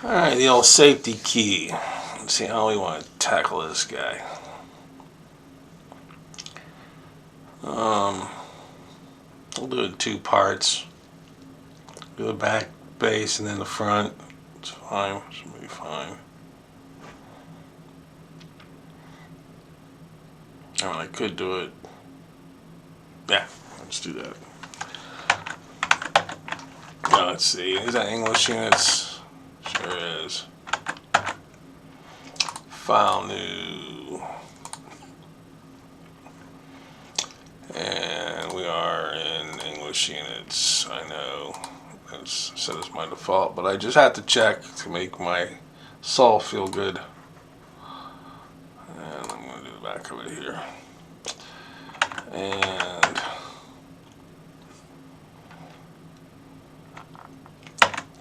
Alright, the old safety key. Let's see how we want to tackle this guy. We'll do it in two parts. Do the back base and then the front. It's fine. Should be fine. I mean, I could do it. Yeah, let's do that. Now, let's see. Is that English units? Sure is. File new. And we are in English units. I know it's set as my default, but I just have to check to make my soul feel good. And I'm going to do the back of it here. And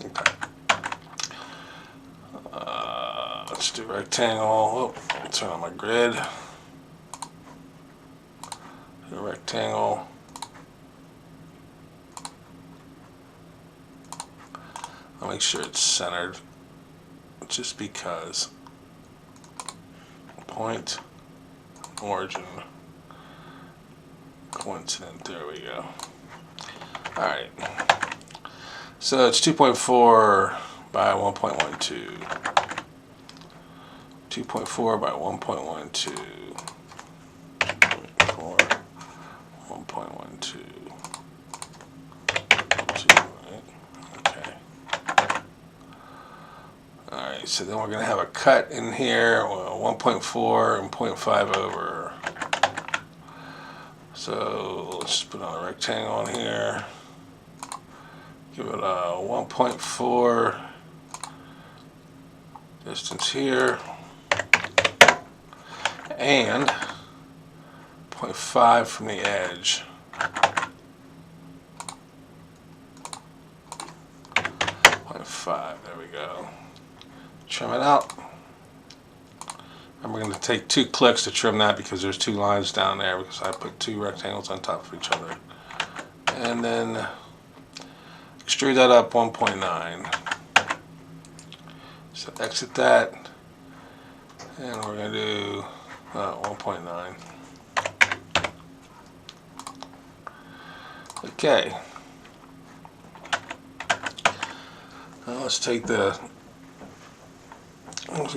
okay. Let's do rectangle. Oh, turn on my grid. Do rectangle. I'll make sure it's centered, just because. Point, origin, coincident. There we go. All right. So it's 2.4 by 1.12. 2.4 by 1.12. 4, 1.12. Okay. Alright, so then we're going to have a cut in here, 1.4 and 0.5 over. So let's put on a rectangle on here. Give it a 1.4 distance here. And 0.5 from the edge. 0.5, there we go. Trim it out. And we're going to take 2 clicks to trim that because there's 2 lines down there because I put 2 rectangles on top of each other. And then extrude that up 1.9. So exit that. And we're going to do 1.9. Okay. Now let's go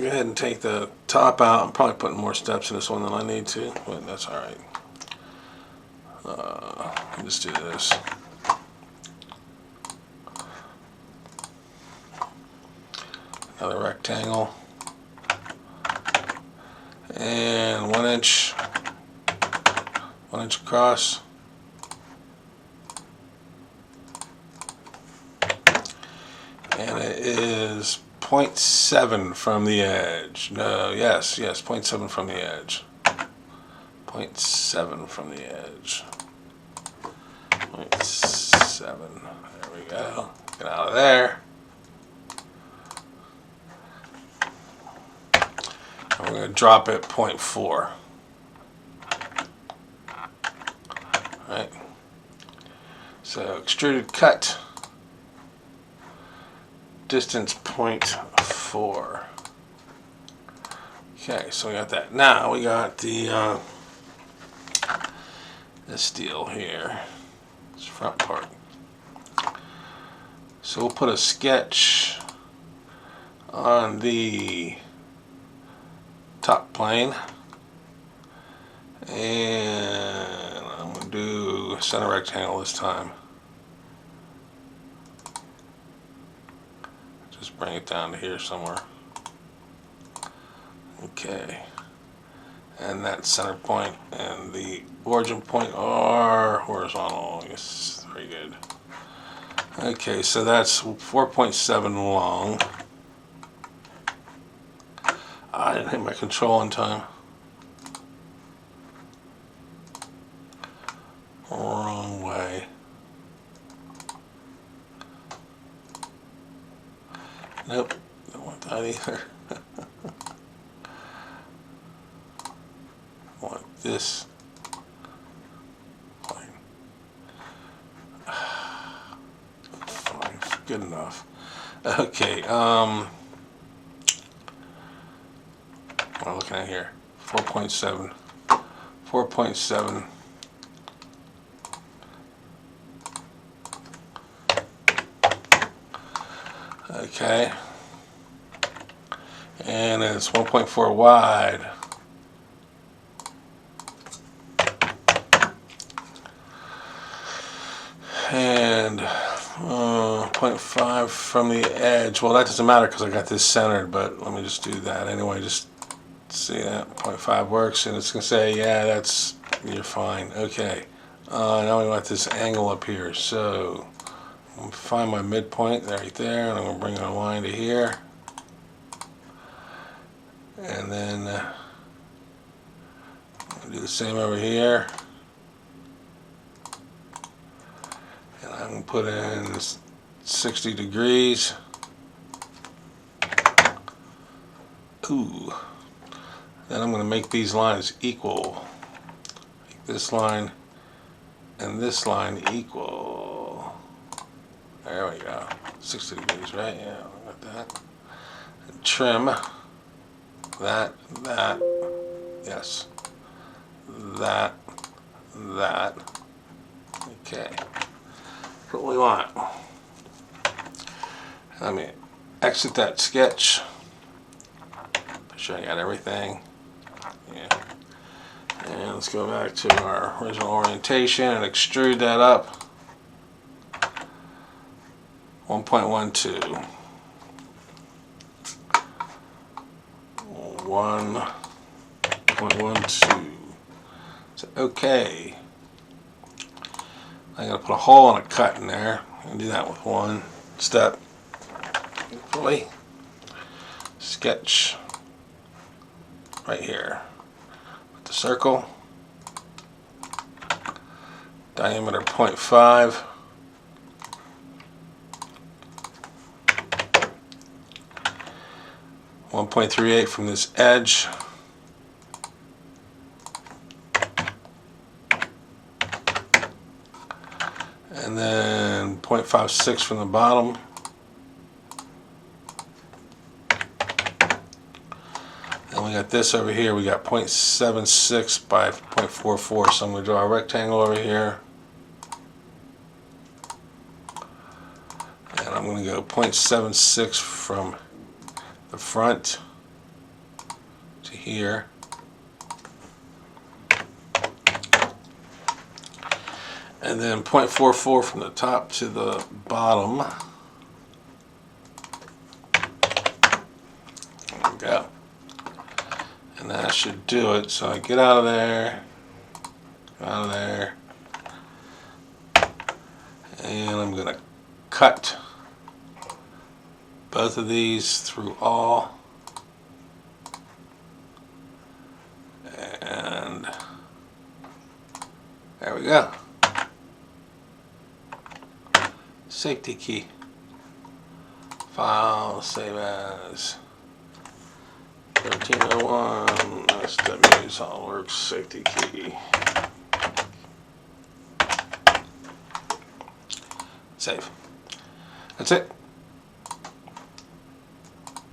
ahead and take the top out. I'm probably putting more steps in this one than I need to, but that's alright. Let's do this. Another rectangle. And 1 inch across. And it is 0.7 from the edge. No, yes, 0.7 from the edge. 0.7 from the edge. 0.7. There we go. Get out of there. And we're going to drop it 0.4. Alright. So extruded cut. Distance 0.4. Okay, so we got that. Now we got the this deal here. This front part. So we'll put a sketch on the top plane, and I'm going to do a center rectangle this time. Just bring it down to here somewhere. Okay. And that center point and the origin point are horizontal. Yes, very good. Okay, so that's 4.7 long. I didn't hit my control in time. Wrong way. Nope, don't want that either. I want this plane. Fine, good enough. Okay, What am I looking at here? 4.7. 4.7. Okay. And it's 1.4 wide. And 0.5 from the edge. Well, that doesn't matter because I got this centered, but let me just do that anyway. Just see that 0.5 works, and it's gonna say, yeah, that's, you're fine. Okay. Now we want this angle up here. So I'm gonna find my midpoint right there, and I'm gonna bring a line to here, and then do the same over here. And I'm gonna put in 60 degrees. Ooh. Then I'm going to make these lines equal. Make this line and this line equal. There we go. 60 degrees, right? Yeah, I got that. And trim that, yes, that. Okay. That's what we want. Let me exit that sketch. Make sure I got everything. Yeah. And let's go back to our original orientation and extrude that up. 1.12. 1.12. So, okay. I'm going to put a hole and a cut in there. I'm going to do that with one step. Hopefully. Sketch right here. With the circle. Diameter 0.5. .38 from this edge. And then 0.56 from the bottom. And we got this over here. We got 0.76 by 0.44. So I'm going to draw a rectangle over here. And I'm going to go 0.76 from the front to here. And then 0.44 from the top to the bottom. There we go. And that should do it. So I get out of there, and I'm going to cut both of these through all. And there we go. Safety key. File, save as 1301 SW SolidWorks safety key. Save. That's it.